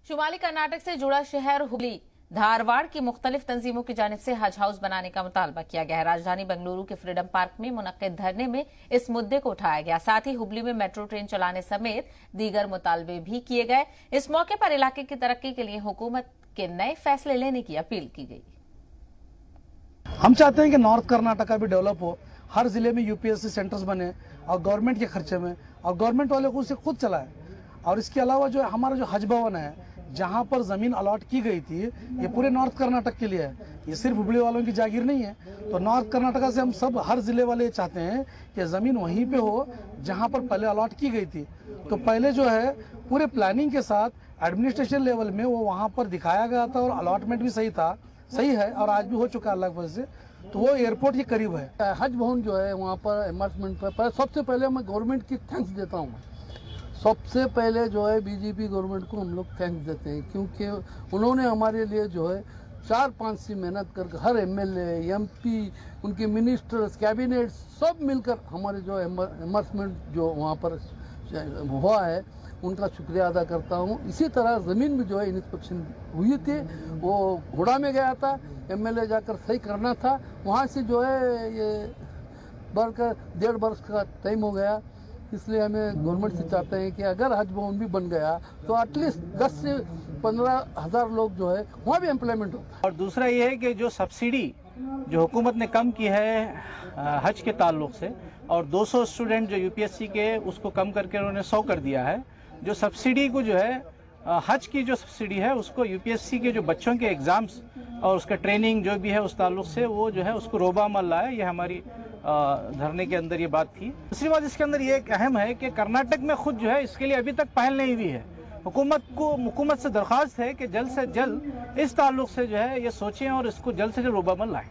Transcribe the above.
शुमाली कर्नाटक से जुड़ा शहर हुबली धारवाड़ की मुख्तलिफ तंजीमों की जानिब से हज हाउस बनाने का मुतालबा किया गया है। राजधानी बेंगलुरु के फ्रीडम पार्क में मुनक्किद धरने में इस मुद्दे को उठाया गया। साथ ही हुबली में मेट्रो ट्रेन चलाने समेत दीगर मुतालबे भी किए गए। इस मौके पर इलाके की तरक्की के लिए हुकूमत के नए फैसले लेने की अपील की गई। हम चाहते हैं कि नॉर्थ कर्नाटका भी डेवलप हो, हर जिले में यूपीएससी सेंटर्स बने और गवर्नमेंट के खर्चे में, और गवर्नमेंट वाले को उसे खुद चलाए। और इसके अलावा जो हमारा जो हज भवन है, जहां पर जमीन अलॉट की गई थी, ये पूरे नॉर्थ कर्नाटक के लिए है, ये सिर्फ हुबली वालों की जागीर नहीं है। तो नॉर्थ कर्नाटका से हम सब हर जिले वाले चाहते हैं कि जमीन वहीं पे हो जहां पर पहले अलॉट की गई थी। तो पहले जो है पूरे प्लानिंग के साथ एडमिनिस्ट्रेशन लेवल में वो वहां पर दिखाया गया था और अलॉटमेंट भी सही है और आज भी हो चुका है अल्लाह की वजह से। तो वो एयरपोर्ट के करीब है। हज भवन जो है वहाँ पर इमर्समेंट पर सबसे पहले मैं गवर्नमेंट की थैंक्स देता हूँ। सबसे पहले जो है बीजेपी गवर्नमेंट को हम लोग थैंक्स देते हैं, क्योंकि उन्होंने हमारे लिए जो है 4-5 सी मेहनत करके हर एमएलए, एमपी, उनके मिनिस्टर्स, कैबिनेट सब मिलकर हमारे जो इमर्समेंट जो वहाँ पर हुआ है उनका शुक्रिया अदा करता हूँ। इसी तरह ज़मीन में जो है इंस्पेक्शन हुई थी, वो घोड़ा में गया था, एमएलए जाकर सही करना था, वहाँ से जो है ये बढ़कर 1.5 वर्ष का टाइम हो गया। इसलिए हमें गवर्नमेंट से चाहते हैं कि अगर हज भवन भी बन गया तो एटलीस्ट 10 से 15 हज़ार लोग जो है वहाँ भी एम्प्लॉयमेंट होता है। और दूसरा ये है कि जो सब्सिडी जो हुकूमत ने कम की है हज के ताल्लुक से, और 200 स्टूडेंट जो यूपीएससी के उसको कम करके उन्होंने 100 कर दिया है। जो सब्सिडी को जो है हज की जो सब्सिडी है उसको यूपीएससी के जो बच्चों के एग्जाम्स और उसका ट्रेनिंग जो भी है उस ताल्लुक से वो जो है उसको रोबा अमल लाए। ये हमारी धरने के अंदर ये बात थी। दूसरी बात इसके अंदर ये एक अहम है कि कर्नाटक में खुद जो है इसके लिए अभी तक पहल नहीं हुई है। हुकूमत से दरख्वास्त है कि जल्द से जल्द इस ताल्लुक से जो है ये सोचें और इसको जल्द से जल्द रोबा अमल लाएं।